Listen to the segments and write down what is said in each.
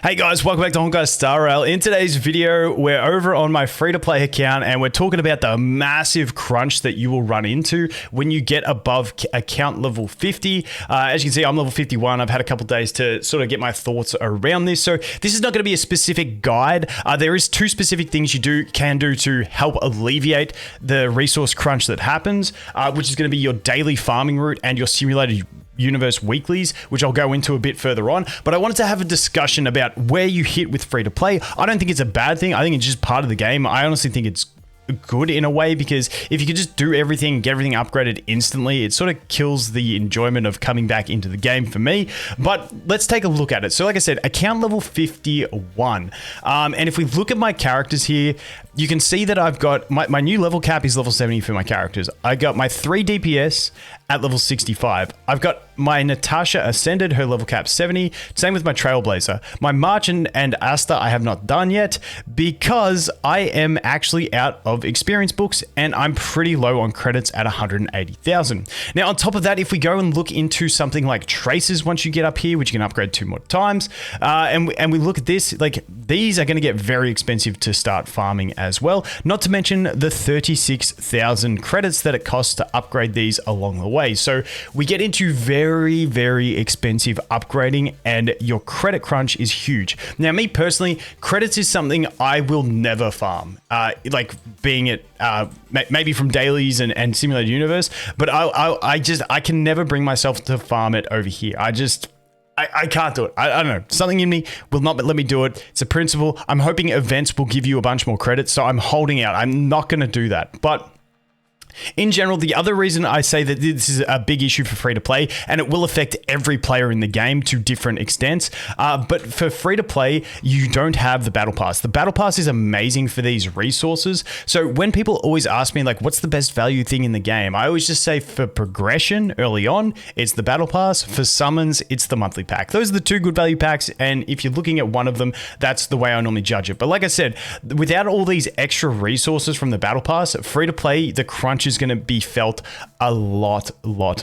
Hey guys, welcome back to Honkai Star Rail. In today's video, we're over on my free-to-play account and we're talking about the massive crunch that you will run into when you get above account level 50. As you can see, I'm level 51. I've had a couple days to sort of get my thoughts around this. So this is not going to be a specific guide. There is two specific things you can do to help alleviate the resource crunch that happens, which is going to be your daily farming route and your simulated universe weeklies, which I'll go into a bit further on. But I wanted to have a discussion about where you hit with free to play. I don't think it's a bad thing. I think it's just part of the game. I honestly think it's good in a way, because if you could just do everything, get everything upgraded instantly, it sort of kills the enjoyment of coming back into the game for me. But let's take a look at it. So like I said, account level 51. And if we look at my characters here, you can see that I've got my new level cap is level 70 for my characters. I got my 3 DPS at level 65. I've got my Natasha Ascended, her level cap 70. Same with my Trailblazer. My March and Asta I have not done yet because I am actually out of experience books and I'm pretty low on credits at 180,000. Now on top of that, if we go and look into something like traces once you get up here, which you can upgrade 2 more times, and we look at this, like these are going to get very expensive to start farming as well. Not to mention the 36,000 credits that it costs to upgrade these along the way. So we get into very, very expensive upgrading and your credit crunch is huge. Now, me personally, credits is something I will never farm. Like being it maybe from dailies and simulated universe, but I can never bring myself to farm it over here. I can't do it. I don't know. Something in me will not let me do it. It's a principle. I'm hoping events will give you a bunch more credits, so I'm holding out. I'm not going to do that. But in general, the other reason I say that this is a big issue for free-to-play, and it will affect every player in the game to different extents, but for free-to-play, you don't have the Battle Pass. The Battle Pass is amazing for these resources. So when people always ask me, like, what's the best value thing in the game? I always just say for progression early on, it's the Battle Pass. For summons, it's the monthly pack. Those are the 2 good value packs, and if you're looking at one of them, that's the way I normally judge it. But like I said, without all these extra resources from the Battle Pass, free-to-play, the crunch is going to be felt a lot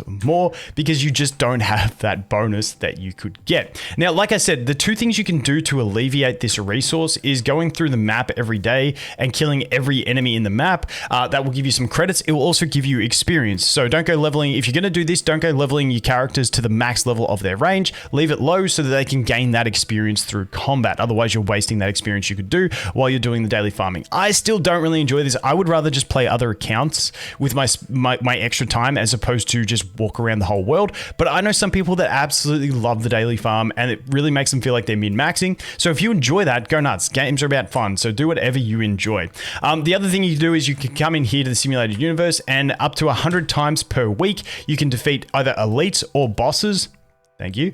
more because you just don't have that bonus that you could get. Now, like I said, the 2 things you can do to alleviate this resource is going through the map every day and killing every enemy in the map. That will give you some credits. It will also give you experience. So don't go leveling. If you're going to do this, don't go leveling your characters to the max level of their range. Leave it low so that they can gain that experience through combat. Otherwise, you're wasting that experience you could do while you're doing the daily farming. I still don't really enjoy this. I would rather just play other accounts with my extra time as opposed to just walk around the whole world. But I know some people that absolutely love the daily farm and it really makes them feel like they're min-maxing. So if you enjoy that, go nuts. Games are about fun, so do whatever you enjoy. The other thing you can do is you can come in here to the simulated universe, and up to 100 times per week, you can defeat either elites or bosses. Thank you.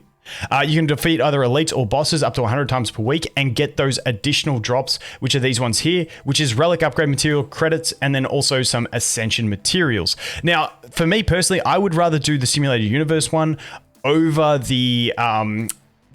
You can defeat either elites or bosses up to 100 times per week and get those additional drops, which are these ones here, which is relic upgrade material credits and then also some ascension materials. Now, for me personally, I would rather do the simulated universe one over the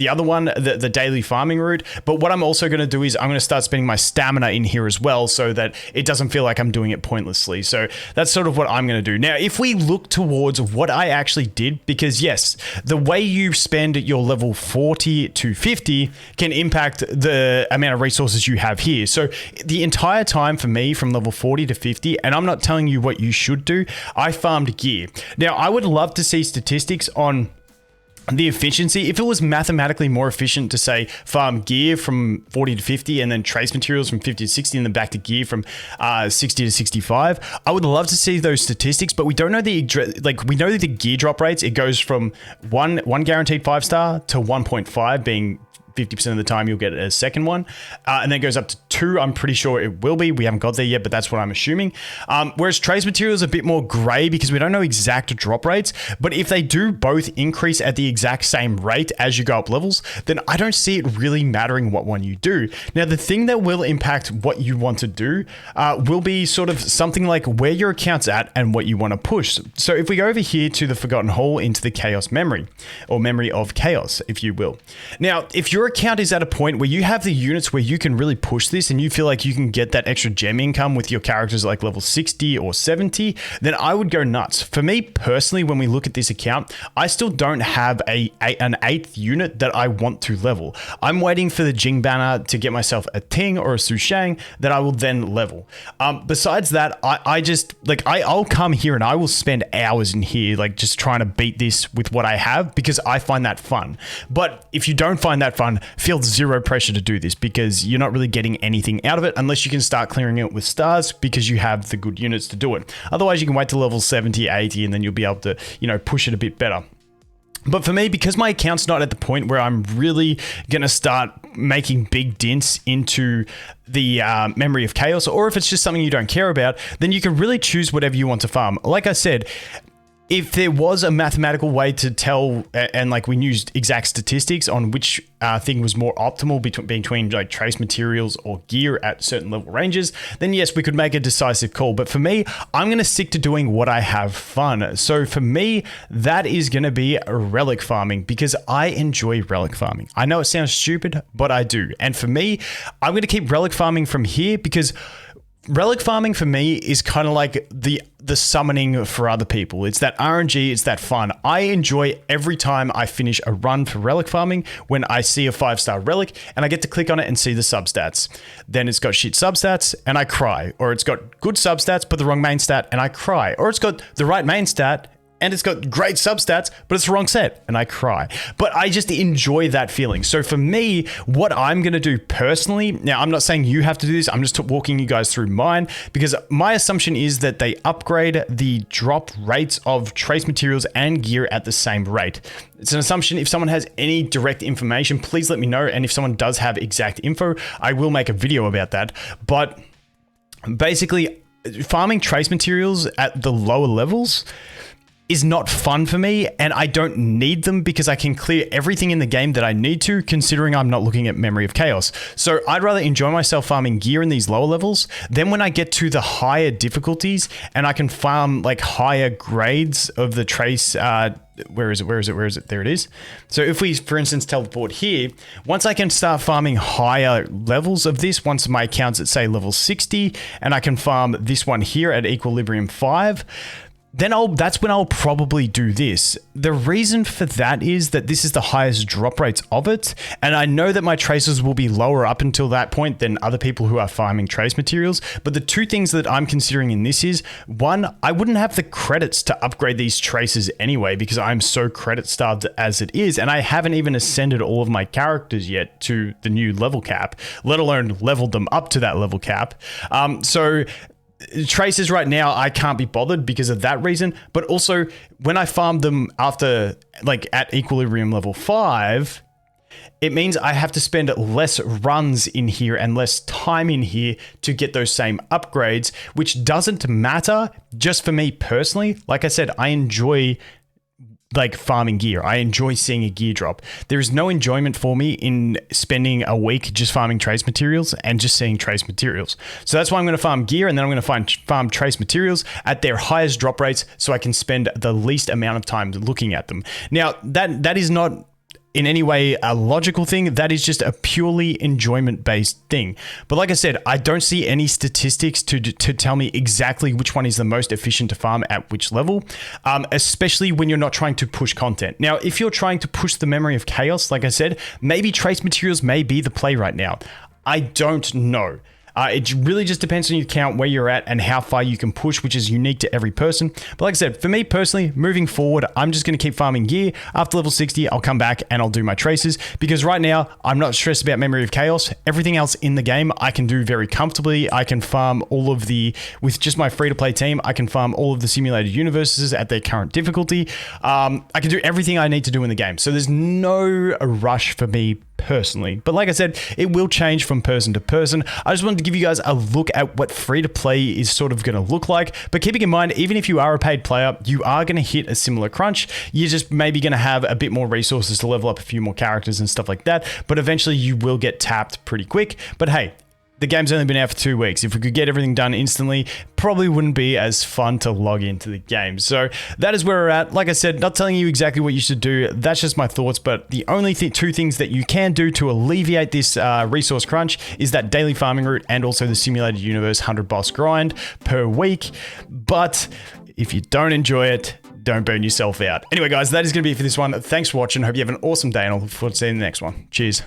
other one, the daily farming route. But what I'm also going to do is I'm going to start spending my stamina in here as well so that it doesn't feel like I'm doing it pointlessly. So that's sort of what I'm going to do. Now, if we look towards what I actually did, because yes, the way you spend your level 40 to 50 can impact the amount of resources you have here. So the entire time for me from level 40 to 50, and I'm not telling you what you should do, I farmed gear. Now, I would love to see statistics on the efficiency. If it was mathematically more efficient to say farm gear from 40 to 50 and then trace materials from 50 to 60 and then back to gear from 60 to 65, I would love to see those statistics, but we don't know we know the gear drop rates. It goes from one guaranteed 5-star to 1.5 being 50% of the time you'll get a second one. And then it goes up to 2. I'm pretty sure it will be. We haven't got there yet, but that's what I'm assuming. Whereas trace material is a bit more gray because we don't know exact drop rates. But if they do both increase at the exact same rate as you go up levels, then I don't see it really mattering what one you do. Now, the thing that will impact what you want to do will be sort of something like where your account's at and what you want to push. So if we go over here to the Forgotten Hall into the Chaos Memory, or Memory of Chaos, if you will. Now, if you're your account is at a point where you have the units where you can really push this and you feel like you can get that extra gem income with your characters like level 60 or 70, then I would go nuts. For me personally, when we look at this account, I still don't have an 8th unit that I want to level. I'm waiting for the Jing banner to get myself a Ting or a Sushang that I will then level. Besides that, I'll come here and I will spend hours in here like just trying to beat this with what I have because I find that fun. But if you don't find that fun, feel zero pressure to do this because you're not really getting anything out of it unless you can start clearing it with stars because you have the good units to do it. Otherwise, you can wait to level 70, 80, and then you'll be able to, push it a bit better. But for me, because my account's not at the point where I'm really going to start making big dents into the memory of chaos, or if it's just something you don't care about, then you can really choose whatever you want to farm. Like I said, if there was a mathematical way to tell, and like we used exact statistics on which thing was more optimal between like trace materials or gear at certain level ranges, then yes, we could make a decisive call. But for me, I'm going to stick to doing what I have fun. So for me, that is going to be relic farming because I enjoy relic farming. I know it sounds stupid, but I do. And for me, I'm going to keep relic farming from here because relic farming for me is kind of like the summoning for other people. It's that RNG, it's that fun. I enjoy every time I finish a run for relic farming when I see a 5-star relic and I get to click on it and see the substats. Then it's got shit substats and I cry. Or it's got good substats but the wrong main stat and I cry. Or it's got the right main stat and it's got great substats, but it's the wrong set, and I cry. But I just enjoy that feeling. So for me, what I'm going to do personally, now I'm not saying you have to do this, I'm just walking you guys through mine, because my assumption is that they upgrade the drop rates of trace materials and gear at the same rate. It's an assumption. If someone has any direct information, please let me know. And if someone does have exact info, I will make a video about that. But basically, farming trace materials at the lower levels is not fun for me, and I don't need them because I can clear everything in the game that I need to, considering I'm not looking at Memory of Chaos. So I'd rather enjoy myself farming gear in these lower levels. Then when I get to the higher difficulties and I can farm like higher grades of the trace, where is it? There it is. So if we, for instance, teleport here, once I can start farming higher levels of this, once my account's at say level 60, and I can farm this one here at Equilibrium 5, then that's when I'll probably do this. The reason for that is that this is the highest drop rates of it, and I know that my traces will be lower up until that point than other people who are farming trace materials. But the two things that I'm considering in this is, one, I wouldn't have the credits to upgrade these traces anyway because I'm so credit starved as it is, and I haven't even ascended all of my characters yet to the new level cap, let alone leveled them up to that level cap. So traces right now, I can't be bothered because of that reason. But also, when I farm them after, like at Equilibrium level 5, it means I have to spend less runs in here and less time in here to get those same upgrades, which doesn't matter just for me personally. Like I said, I enjoy like farming gear. I enjoy seeing a gear drop. There is no enjoyment for me in spending a week just farming trace materials and just seeing trace materials. So that's why I'm going to farm gear, and then I'm going to farm trace materials at their highest drop rates so I can spend the least amount of time looking at them. Now, that is not in any way a logical thing. That is just a purely enjoyment-based thing. But like I said, I don't see any statistics to tell me exactly which one is the most efficient to farm at which level, especially when you're not trying to push content. Now, if you're trying to push the Memory of Chaos, like I said, maybe trace materials may be the play right now. I don't know. It really just depends on your account, where you're at, and how far you can push, which is unique to every person. But like I said, for me personally, moving forward, I'm just going to keep farming gear. After level 60, I'll come back and I'll do my traces, because right now, I'm not stressed about Memory of Chaos. Everything else in the game, I can do very comfortably. I can farm all of the, with just my free-to-play team, I can farm all of the simulated universes at their current difficulty. I can do everything I need to do in the game. So there's no rush for me personally. But like I said, it will change from person to person. I just wanted to give you guys a look at what free-to-play is sort of going to look like. But keeping in mind, even if you are a paid player, you are going to hit a similar crunch. You're just maybe going to have a bit more resources to level up a few more characters and stuff like that. But eventually you will get tapped pretty quick. But hey, The game's only been out for 2 weeks. If we could get everything done instantly, probably wouldn't be as fun to log into the game. So that is where we're at. Like I said, not telling you exactly what you should do. That's just my thoughts. But the only two things that you can do to alleviate this resource crunch is that daily farming route and also the simulated universe 100 boss grind per week. But if you don't enjoy it, don't burn yourself out. Anyway, guys, that is going to be it for this one. Thanks for watching. Hope you have an awesome day, and I'll look forward to seeing you in the next one. Cheers.